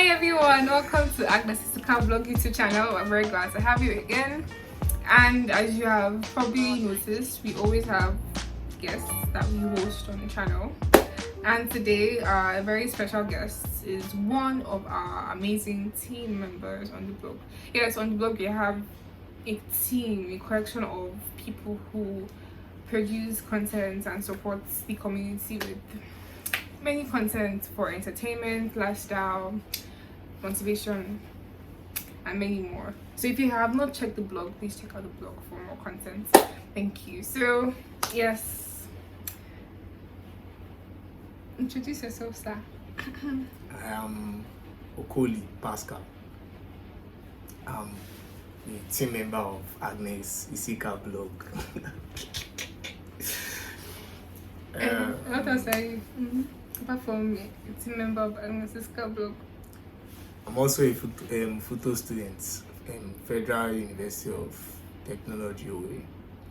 Hi everyone, welcome to Accommodation Vlog YouTube channel. I'm very glad to have you again. And as you have probably noticed, we always have guests that we host on the channel. And today, a very special guest is one of our amazing team members on the blog. Yes, on the blog we have a team, a collection of people who produce content and support the community with many content for entertainment, lifestyle, motivation, and many more. So if you have not checked the blog, please check out the blog for more content. Thank you. So yes, introduce yourself, sir. I am Okoli Pascal. I'm a team member of Agnes Isika blog. What else are you? Apart from a team member of Agnes Isika blog. I'm also a photo student in Federal University of Technology. I'm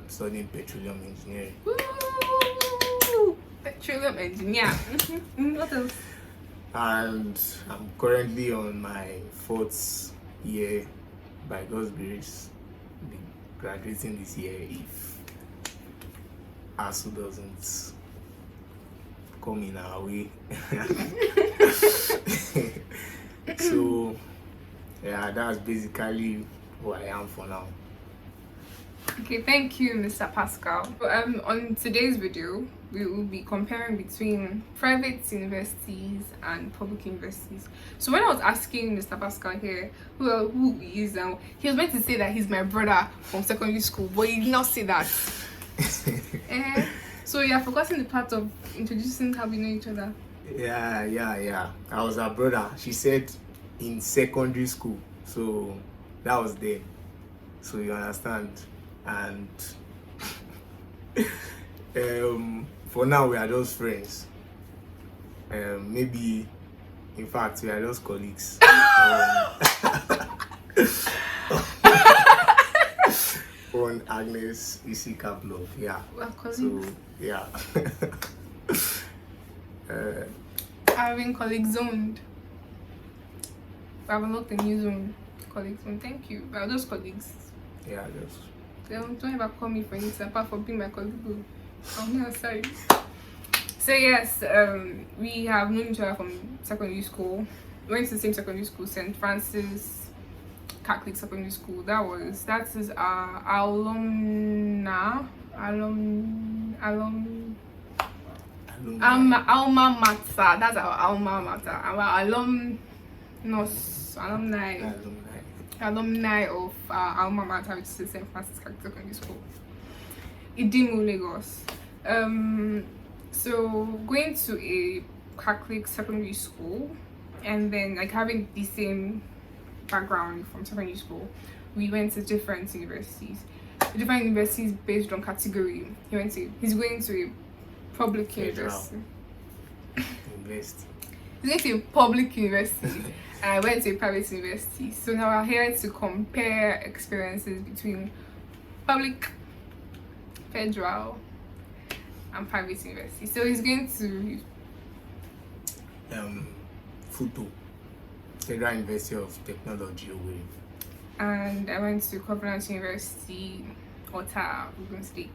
studying petroleum engineering. Woo! Petroleum engineer. What else? And I'm currently on my 4th year by God's grace. I'll be graduating this year if ASU doesn't come in our way. So yeah, that's basically who I am for now. Okay, thank you, Mr. Pascal. On today's video, we will be comparing between private universities and public universities. So when I was asking Mr. Pascal here who he is now, he was meant to say that he's my brother from secondary school, but he did not say that. So you have forgotten the part of introducing how we know each other. Yeah. I was her brother. She said in secondary school, so that was there. So you understand. And for now we are just friends. Maybe, in fact, we are just colleagues. On Agnes Isika blog, yeah. We're colleagues. So yeah. I've been colleague zoned. I've unlocked a new zone. Colleague zone. Thank you. We're just colleagues. Yeah, just. Don't ever call me for anything apart from being my colleague. I'm not sorry. So yes, we have known each other from secondary school. We went to the same secondary school, St. Francis Catholic Secondary School. That is our alma mater. That's our alma mater. Our alumni of alma mater, which is St. Francis Catholic Secondary School, Idimu, Lagos. So going to a Catholic secondary school and then like having the same background from secondary school, we went to different universities based on category. He's going to a public university. Invest. He's going to a public university and I went to a private university. So now we're here to compare experiences between public, federal, and private university. So he's going to Federal University of Technology. And I went to Covenant University, Ota, Ogun State.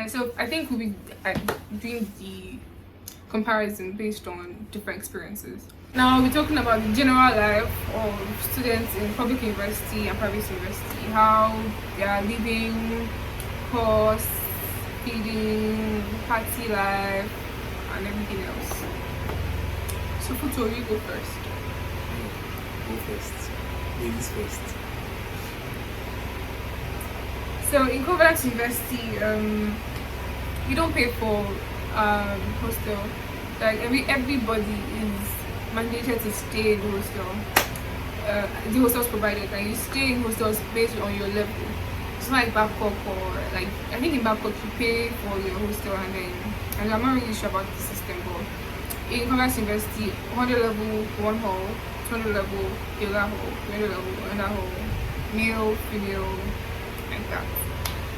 So I think we'll be doing the comparison based on different experiences. Now we're talking about the general life of students in public university and private university, how they are living, course, feeding, party life, and everything else. So Futo, you go first. Go first. Ladies first. So in Covenant University, you don't pay for hostel. Like everybody is mandated to stay in the hostel. The hostels provided, and you stay in hostels based on your level. It's not like Babcock or like I think in Babcock you pay for your hostel and I'm not really sure about the system, but in Covenant University, 100 level, one hall, 200 level, the other hall, 200 level, another hall, male, female, like that.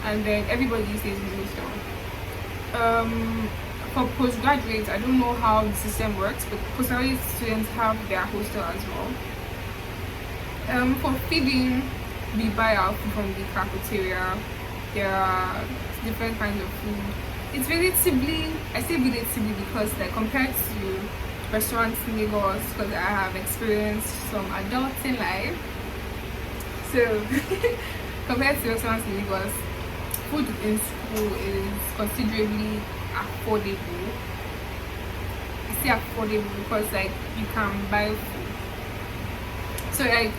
And then everybody stays in the hostel. for postgraduates, I don't know how the system works, but postgraduate students have their hostel as well. For feeding, we buy our food from the cafeteria. There are different kinds of food. It's relatively, I say relatively because like compared to restaurants in Lagos, because I have experienced some adulting life. So compared to restaurants in Lagos, food in school is considerably affordable. I say affordable because like you can buy food. So like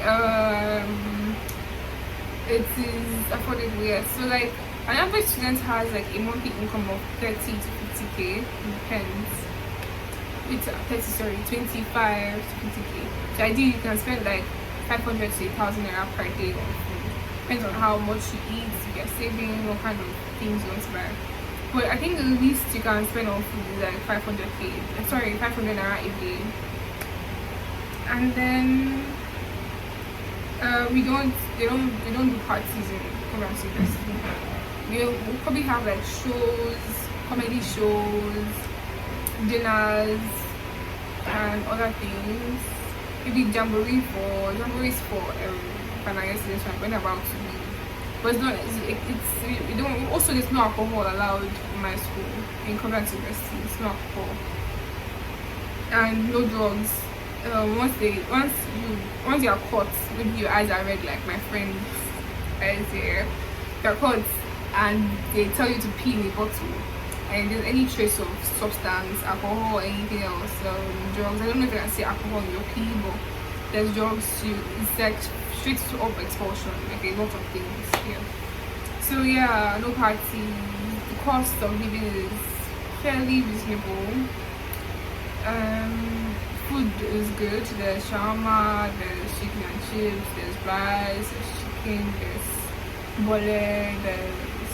it is affordable, yes. So like an average student has like a monthly income of 30 to 50k, depends. It's 25 to 50k. So ideally you can spend like 500 to 1,000 naira per day on food. Depends on how much you eat, if you're saving, what kind of things you want to buy. But I think the least you can spend on food is like 500 naira a day. And then we don't do parties in Coventry University. We'll probably have like shows, comedy shows, dinners, and other things. Maybe jamborees for final year students when about to leave. But it's not. We don't. Also, there's no alcohol allowed in my school in Coventry University. It's no alcohol and no drugs. Once you're caught, maybe your eyes are red like my friend is here. You're caught and they tell you to pee in a bottle, and there's any trace of substance, alcohol, or anything else, drugs. I don't know if I can say alcohol in your pee, but there's drugs. It's like straight to up expulsion, like a lot of things. Yeah. So yeah, no party. The cost of living is fairly reasonable. Food is good. There's shawarma, there's chicken and chips, there's rice, there's chicken, there's bole, there's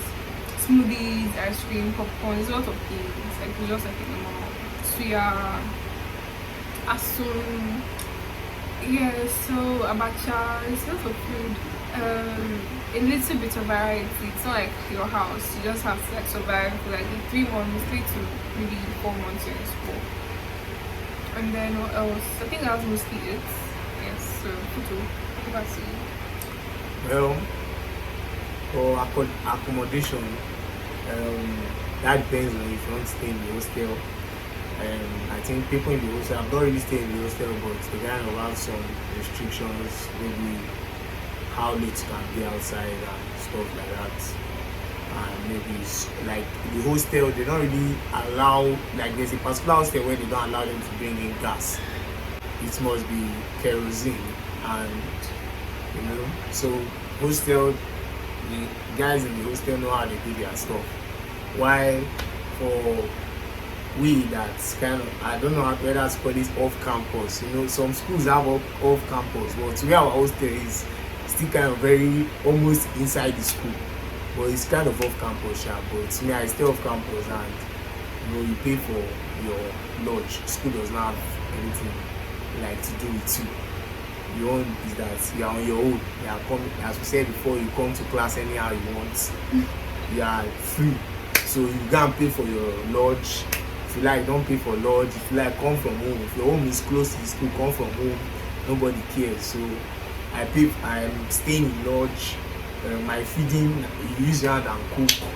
smoothies, ice cream, popcorn. There's a lot of things. Like it's just like a normal suya, asun. Yeah, so abacha. There's a lot of food. A little bit of variety. It's not like your house. You just have to like survive for like 3 months, 3 to maybe 4 months in school. And then what else? I think that was mostly it. Yes, so photo. Over to you. Well, for accommodation, that depends on if you want to stay in the hostel. I think people in the hostel, I've not really stayed in the hostel, but they kind of have some restrictions, maybe how late you can be outside and stuff like that. And maybe like the hostel, they don't really allow, like there's a particular hostel where they don't allow them to bring in gas. It must be kerosene, and so hostel, the guys in the hostel know how they do their stuff. While for we, that's kind of, I don't know whether to call this off campus. Some schools have off campus, but where our hostel is still kind of very almost inside the school. But it's kind of off campus, but me, I stay off campus, and you pay for your lodge. School does not have anything like to do with you. Your own is that you are on your own. You are coming, as we said before, you come to class anyhow you want. You are free, so you can pay for your lodge. If you like, don't pay for lodge. If you like, come from home. If your home is close to the school, come from home. Nobody cares. So I'm staying in lodge. My feeding, you use your hand and cook.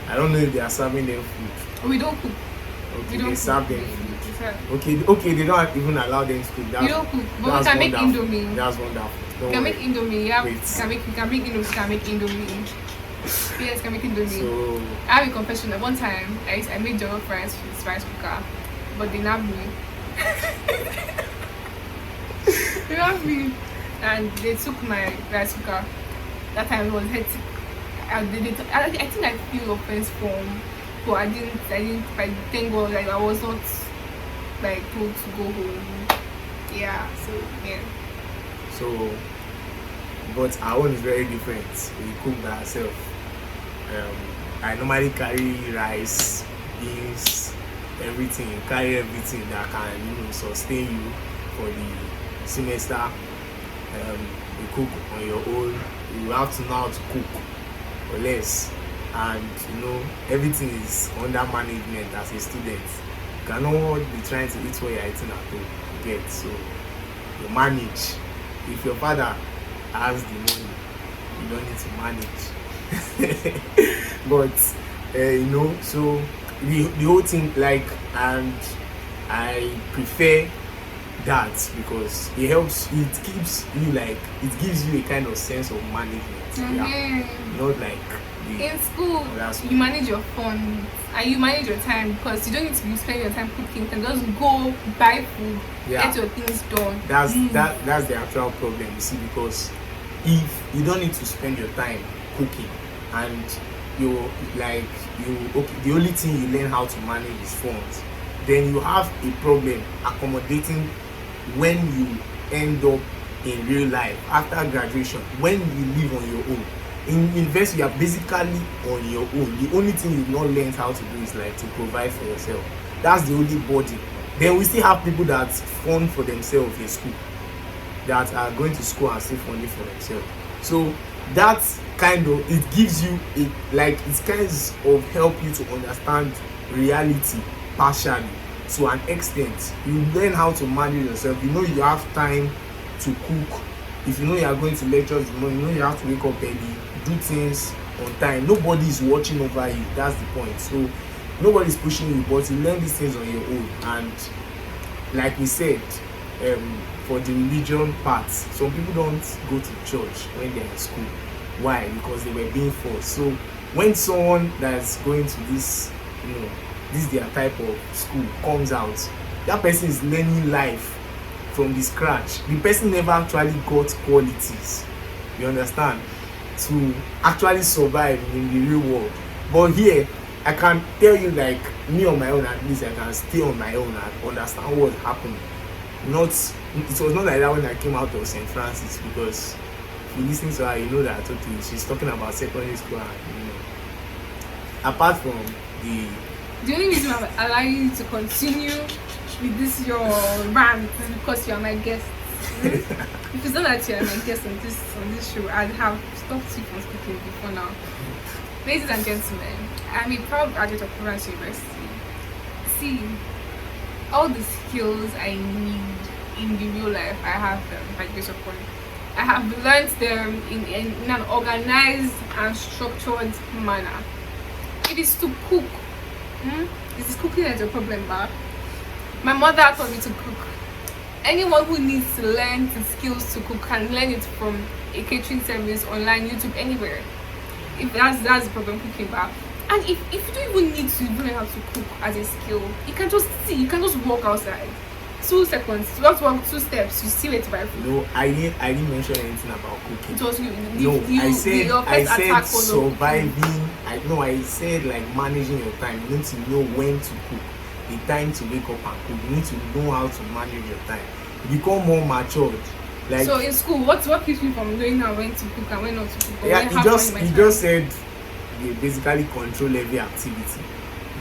I don't know if they are serving them food. We don't cook. Okay, they serve them food. Okay, they don't even allow them to cook. We don't cook, but we can make indomie. That's wonderful. We can make indomie. Yeah, we can make indomie. Yes, can make indomie. So I have a confession. One time, I made jollof rice with rice cooker, but they nabbed me. They nabbed me, and they took my rice cooker. That time it was hectic. I think I feel offense from, but I didn't. Thank God, like I was not like told to go home. Yeah. So yeah. So, but our own is very different. We cook by ourselves. I normally carry rice, beans, everything. Carry everything that can sustain you for the semester. You cook on your own. You have to know how to cook, or less and everything is under management as a student. You cannot be trying to eat what you're eating at home. You get, so you manage. If your father has the money, you don't need to manage. But so the whole thing, like, and I prefer that because it gives you a kind of sense of management. Yeah, not like in school you manage your fun and you manage your time, because you don't need to be spending your time cooking. You can just go buy food, get your things done. That's the actual problem, you see, because if you don't need to spend your time cooking and the only thing you learn how to manage is phones, then you have a problem accommodating when you end up in real life after graduation, when you live on your own. In university, you are basically on your own. The only thing you've not learned how to do is like to provide for yourself. That's the only body. Then we still have people that fund for themselves in school, that are going to school and still funding for themselves. So that's it gives you it's kind of help you to understand reality partially. To an extent, you learn how to manage yourself. You have time to cook. If you are going to lectures, you have to wake up early, do things on time. Nobody is watching over you. That's the point. So nobody's pushing you, but you learn these things on your own. And like we said, for the religion part, some people don't go to church when they're in school. Why? Because they were being forced. So when someone that's going to this their type of school comes out, that person is learning life from the scratch. The person never actually got qualities, you understand, to actually survive in the real world. But here, I can tell you, like, me on my own, at least I can stay on my own and understand what's happening. It was not like that when I came out of St. Francis, because if you listen to her, you know that she's talking about secondary school, and apart from the only reason I'm allowing you to continue with this your rant is because you are my guest. If it's not that you are my guest on this show, I'd have stopped you from speaking before now. Ladies and gentlemen, I'm a proud graduate of Providence University. See, all the skills I need in the real life, I have them by grace of God. I have learned them in an organized and structured manner. It is to cook. This is cooking that's a problem, but my mother taught me to cook. Anyone who needs to learn the skills to cook can learn it from a catering service, online, YouTube, anywhere. If that's the problem, cooking, but and if you don't even need to learn how to cook as a skill, you can just walk outside. 2 seconds, you have to walk 2 steps, you see where to buy food. No, I didn't mention anything about cooking. It was you. I said surviving. I said like managing your time. You need to know when to cook, the time to wake up and cook. You need to know how to manage your time. You become more matured. Like, so in school, what keeps you from knowing now when to cook and when not to cook? Yeah, he just said you basically control every activity.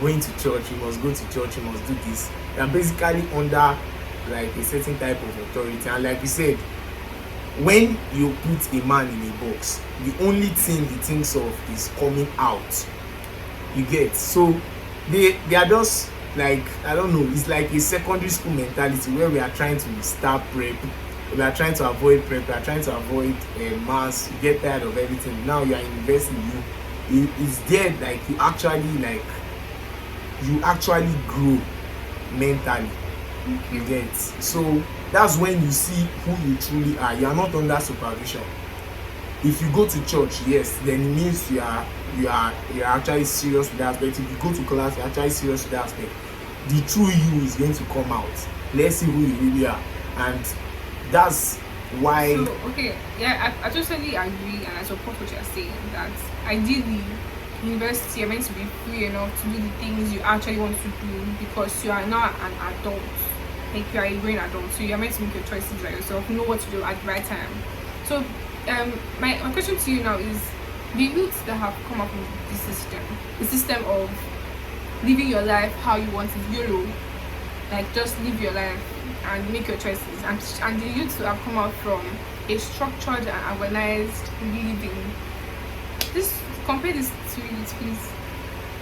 Going to church, you must go to church, you must do this. You're basically under like a certain type of authority. And like you said, when you put a man in a box, the only thing he thinks of is coming out. You get? So they are just like, I don't know, it's like a secondary school mentality where we are trying to start prep, we are trying to avoid prep, we are trying to avoid mass. You get tired of everything. Now you are investing, it's there, like you actually grow mentally. Okay. You get? So that's when you see who you truly are. You are not under supervision. If you go to church, yes, then it means you are actually serious with that aspect. If you go to class, you're actually serious with that aspect. The true you is going to come out. Let's see who you really are. And that's why. So, okay, yeah, I totally agree, and I support what you're saying, that ideally university, you're meant to be free enough to do the things you actually want to do, because you are now an adult, like you are a grown adult, so you're meant to make your choices by yourself, know what to do at the right time. So my question to you now is, the youths that have come up with the system of living your life how you want it, YOLO, like just live your life and make your choices, and the youths who have come out from a structured and organized living, this compare this to it, please.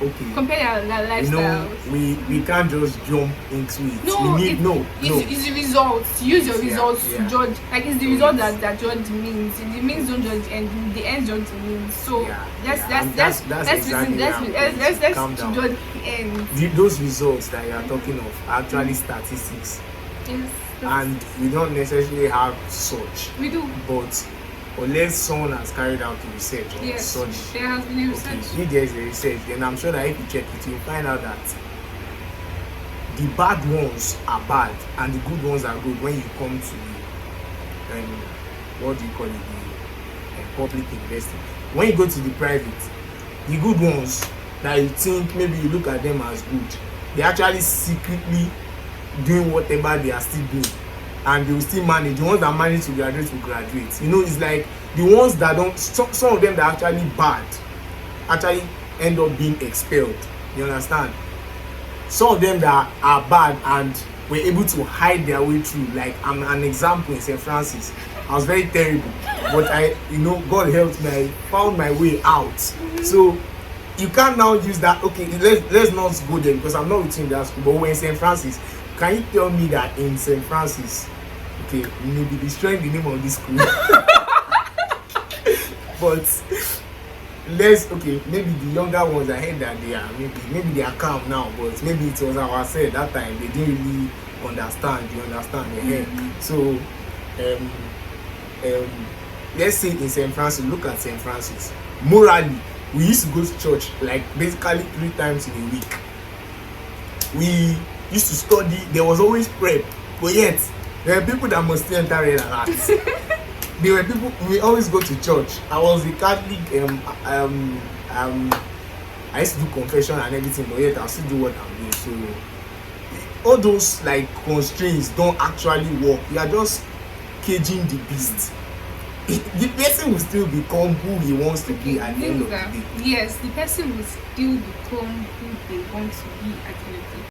Okay. Compare their lifestyles. We can't just jump into it. No, we need it's the results. Use your results to judge. Like it's the result that judge means. The means don't judge the end. The end judge the means. So let's judge the end. Those results that you are talking of are actually statistics. Yes. And we don't necessarily have such. We do. But unless someone has carried out the research on such, there has been a research. Okay, if there's a research, then I'm sure that if you check it, you'll find out that the bad ones are bad and the good ones are good when you come to the what do you call it, the public investing. When you go to the private, the good ones that you think maybe you look at them as good, they're actually secretly doing whatever they are still doing, and they will still manage. The ones that manage to graduate will graduate. You know, it's like the ones that don't, some of them that are actually bad actually end up being expelled. You understand? Some of them that are bad and were able to hide their way through. Like I'm an example in St. Francis. I was very terrible, but God helped me. I found my way out. So you can't now use that. Okay, let's not go there because I'm not with you in that school. But we're in St. Francis. Can you tell me that in St. Francis, okay, maybe destroying the name of this school, but maybe the younger ones, I heard that they are maybe they are calm now, but maybe it was our said that time they didn't really understand. You understand the head. So let's say in St. Francis, look at St. Francis. Morally, we used to go to church like basically 3 times in a week. We used to study. There was always prep, but yet there were people that must still enter red alert. There were people. We always go to church. I was a Catholic. I used to do confession and everything, but yet I still do what I'm doing. So all those like constraints don't actually work. You are just caging the beast. The person will still become who he wants to be at the end of the day. Yes, the person will still become who they want to be at the end of the day.